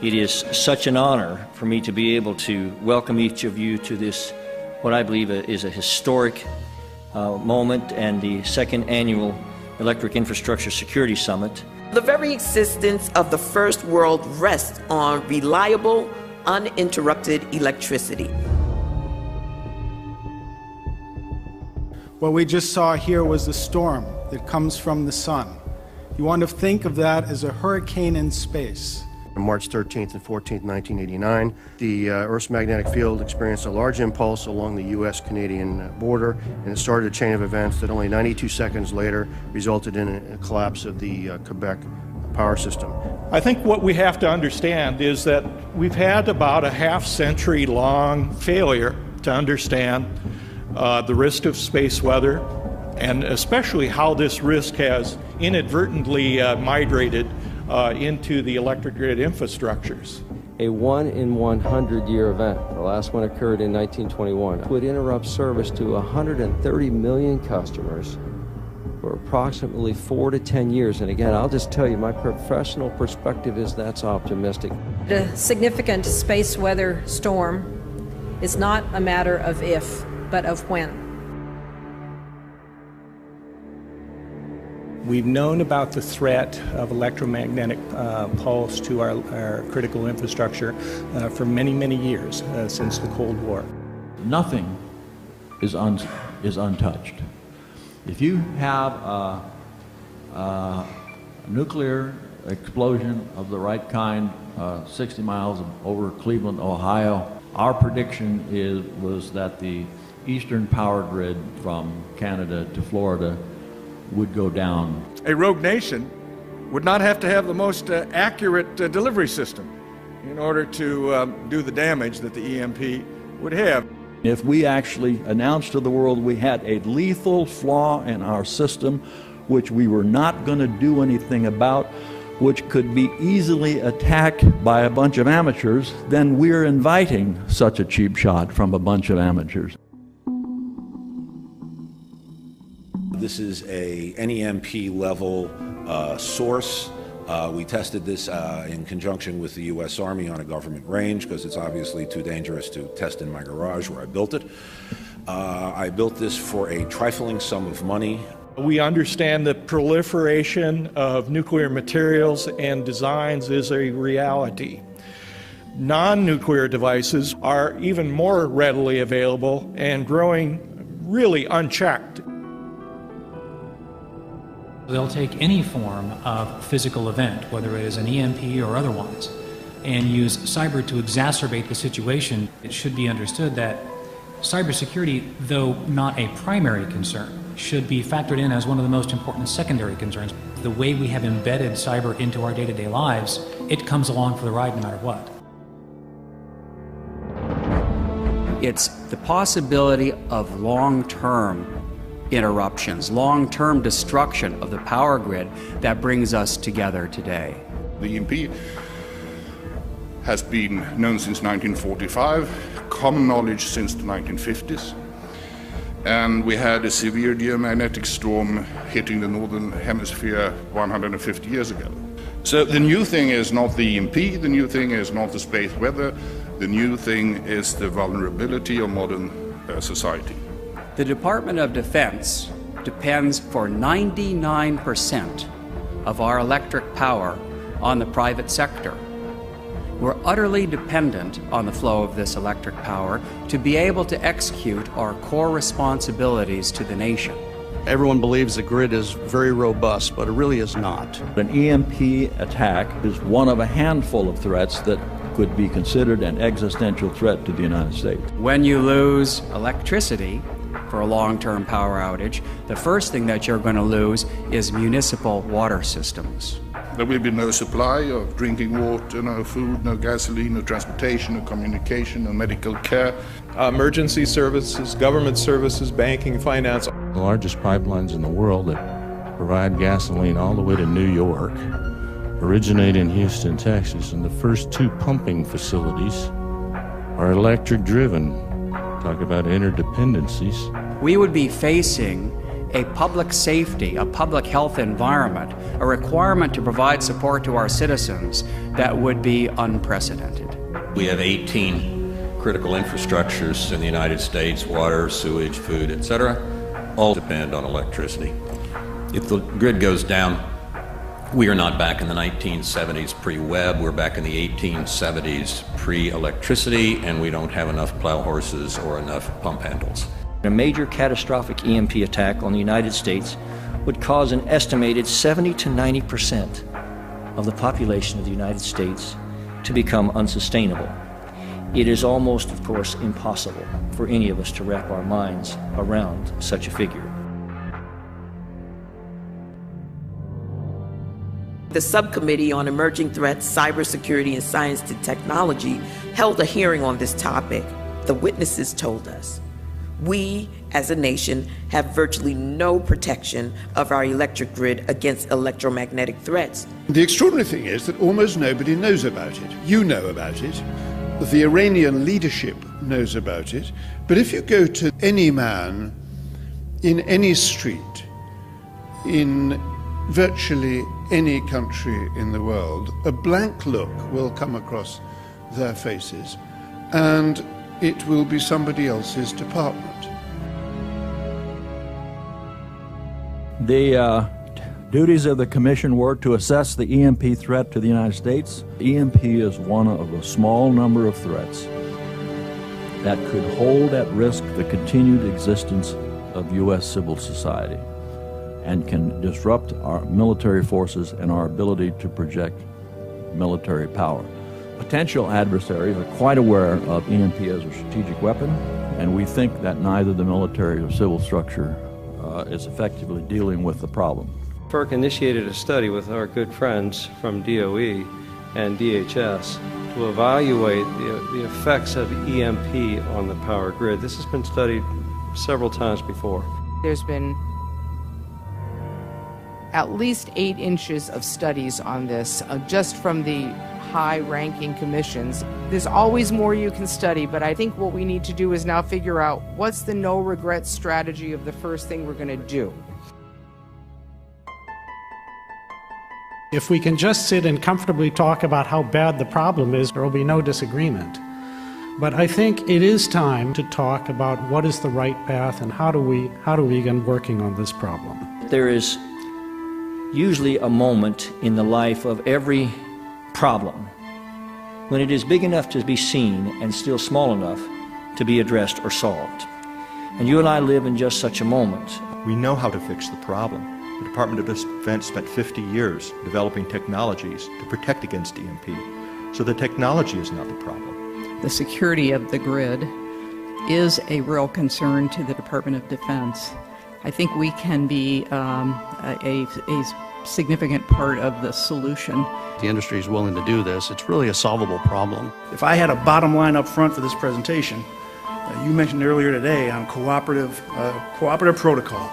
It is such an honor for me to be able to welcome each of you to this, what I believe is a historic moment, and the second annual Electric Infrastructure Security Summit. The very existence of the first world rests on reliable, uninterrupted electricity. What we just saw here was the storm that comes from the sun. You want to think of that as a hurricane in space. On March 13th and 14th, 1989, the Earth's magnetic field experienced a large impulse along the U.S.-Canadian border, and it started a chain of events that only 92 seconds later resulted in a collapse of the Quebec power system. I think what we have to understand is that we've had about a half-century long failure to understand the risk of space weather, and especially how this risk has inadvertently migrated into the electric grid infrastructures. A 1 in 100 year event, the last one occurred in 1921, would interrupt service to 130 million customers for approximately 4 to 10 years. And again, I'll just tell you, my professional perspective is that's optimistic. The significant space weather storm is not a matter of if, but of when. We've known about the threat of electromagnetic pulse to our critical infrastructure for many, many years, since the Cold War. Nothing is untouched. If you have a nuclear explosion of the right kind 60 miles over Cleveland, Ohio, our prediction was that the eastern power grid from Canada to Florida would go down. A rogue nation would not have to have the most accurate delivery system in order to do the damage that the EMP would have. If we actually announced to the world we had a lethal flaw in our system, which we were not going to do anything about, which could be easily attacked by a bunch of amateurs, then we're inviting such a cheap shot from a bunch of amateurs. This is a NEMP level source. We tested this in conjunction with the U.S. Army on a government range because it's obviously too dangerous to test in my garage where I built it. I built this for a trifling sum of money. We understand that proliferation of nuclear materials and designs is a reality. Non-nuclear devices are even more readily available and growing really unchecked. They'll take any form of physical event, whether it is an EMP or otherwise, and use cyber to exacerbate the situation. It should be understood that cybersecurity, though not a primary concern, should be factored in as one of the most important secondary concerns. The way we have embedded cyber into our day-to-day lives, it comes along for the ride no matter what. It's the possibility of long-term interruptions, long-term destruction of the power grid that brings us together today. The EMP has been known since 1945, common knowledge since the 1950s, and we had a severe geomagnetic storm hitting the northern hemisphere 150 years ago. So the new thing is not the EMP, the new thing is not the space weather, the new thing is the vulnerability of modern society. The Department of Defense depends for 99% of our electric power on the private sector. We're utterly dependent on the flow of this electric power to be able to execute our core responsibilities to the nation. Everyone believes the grid is very robust, but it really is not. An EMP attack is one of a handful of threats that could be considered an existential threat to the United States. When you lose electricity for a long-term power outage, the first thing that you're going to lose is municipal water systems. There will be no supply of drinking water, no food, no gasoline, no transportation, no communication, no medical care. Emergency services, government services, banking, finance. The largest pipelines in the world that provide gasoline all the way to New York originate in Houston, Texas, and the first 2 pumping facilities are electric driven. Talk about interdependencies. We would be facing a public safety, a public health environment, a requirement to provide support to our citizens that would be unprecedented. We have 18 critical infrastructures in the United States: water, sewage, food, etc. All depend on electricity. If the grid goes down, we are not back in the 1970s pre-web, we're back in the 1870s pre-electricity, and we don't have enough plow horses or enough pump handles. A major catastrophic EMP attack on the United States would cause an estimated 70 to 90% of the population of the United States to become unsustainable. It is almost, of course, impossible for any of us to wrap our minds around such a figure. The Subcommittee on Emerging Threats, Cybersecurity, and Science and Technology held a hearing on this topic. The witnesses told us, we, as a nation, have virtually no protection of our electric grid against electromagnetic threats. The extraordinary thing is that almost nobody knows about it. You know about it. The Iranian leadership knows about it. But if you go to any man in any street, in virtually any country in the world, a blank look will come across their faces, and it will be somebody else's department. The duties of the Commission were to assess the EMP threat to the United States. EMP is one of a small number of threats that could hold at risk the continued existence of U.S. civil society and can disrupt our military forces and our ability to project military power. Potential adversaries are quite aware of EMP as a strategic weapon, and we think that neither the military or civil structure is effectively dealing with the problem. FERC initiated a study with our good friends from DOE and DHS to evaluate the effects of EMP on the power grid. This has been studied several times before. There's been at least 8 inches of studies on this, just from the high-ranking commissions. There's always more you can study, but I think what we need to do is now figure out what's the no-regret strategy of the first thing we're going to do. If we can just sit and comfortably talk about how bad the problem is, there will be no disagreement. But I think it is time to talk about what is the right path and how do we begin working on this problem. There is usually a moment in the life of every problem when it is big enough to be seen and still small enough to be addressed or solved. And you and I live in just such a moment. We know how to fix the problem. The Department of Defense spent 50 years developing technologies to protect against EMP. So the technology is not the problem. The security of the grid is a real concern to the Department of Defense. I think we can be a significant part of the solution. The industry is willing to do this. It's really a solvable problem. If I had a bottom line up front for this presentation, you mentioned earlier today on cooperative protocol,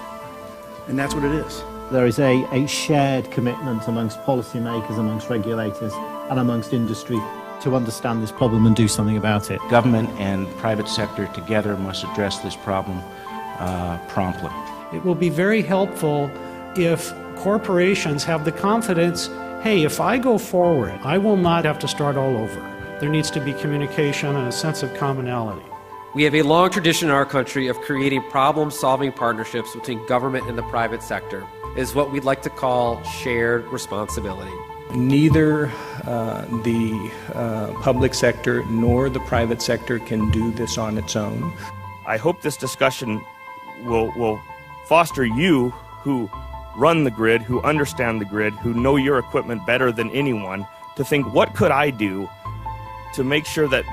and that's what it is. There is a shared commitment amongst policymakers, amongst regulators, and amongst industry to understand this problem and do something about it. Government and private sector together must address this problem promptly. It will be very helpful if corporations have the confidence, hey, if I go forward, I will not have to start all over. There needs to be communication and a sense of commonality. We have a long tradition in our country of creating problem-solving partnerships between government and the private sector. It is what we'd like to call shared responsibility. Neither the public sector nor the private sector can do this on its own. I hope this discussion will foster you who run the grid, who understand the grid, who know your equipment better than anyone, to think, what could I do to make sure that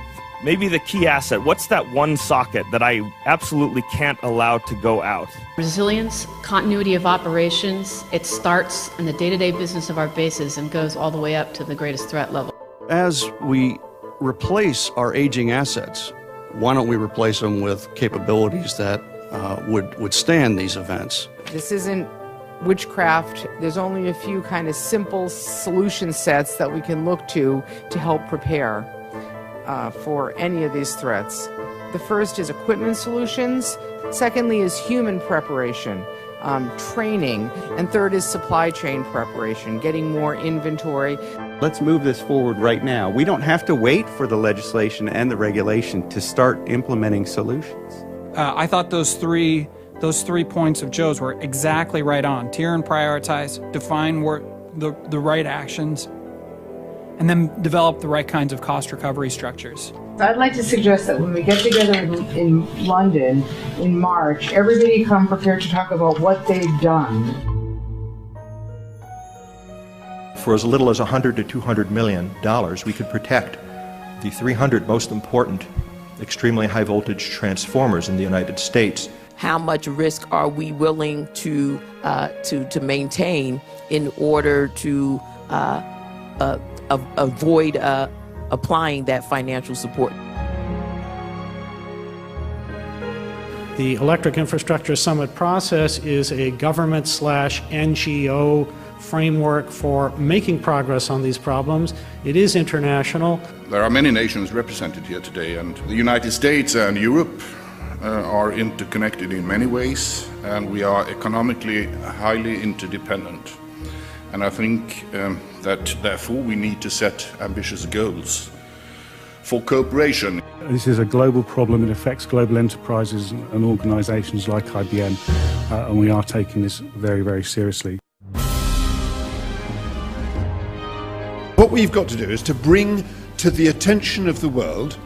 maybe the key asset, what's that one socket that I absolutely can't allow to go out? Resilience, continuity of operations, it starts in the day-to-day business of our bases and goes all the way up to the greatest threat level. As we replace our aging assets, why don't we replace them with capabilities that would withstand these events? This isn't witchcraft. There's only a few kind of simple solution sets that we can look to help prepare for any of these threats. The first is equipment solutions. Secondly is human preparation. training, and third is supply chain preparation, getting more inventory. Let's move this forward right now. We don't have to wait for the legislation and the regulation to start implementing solutions. I thought those three points of Joe's were exactly right on. Tier and prioritize, define the right actions, and then develop the right kinds of cost recovery structures. I'd like to suggest that when we get together in London in March, everybody come prepared to talk about what they've done. For as little as $100 to $200 million, we could protect the 300 most important extremely high voltage transformers in the United States. How much risk are we willing to maintain in order to avoid applying that financial support? The Electric Infrastructure Summit process is a government/NGO framework for making progress on these problems. It is international. There are many nations represented here today, and the United States and Europe are interconnected in many ways, and we are economically highly interdependent. And I think that therefore we need to set ambitious goals for cooperation. This is a global problem. It affects global enterprises and organizations like IBM, and we are taking this very, very seriously. What we've got to do is to bring to the attention of the world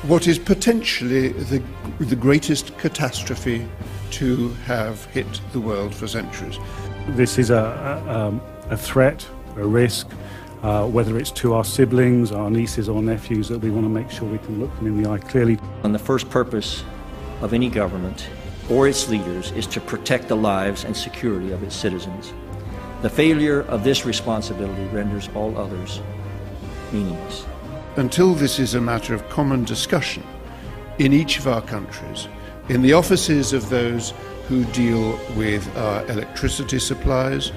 what is potentially the greatest catastrophe to have hit the world for centuries. This is a threat, a risk, whether it's to our siblings, our nieces or nephews, that we want to make sure we can look them in the eye clearly. And the first purpose of any government or its leaders is to protect the lives and security of its citizens. The failure of this responsibility renders all others meaningless. Until this is a matter of common discussion in each of our countries, in the offices of those who deal with our electricity supplies,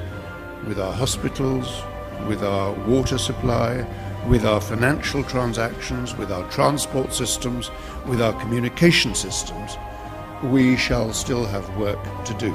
with our hospitals, with our water supply, with our financial transactions, with our transport systems, with our communication systems, we shall still have work to do.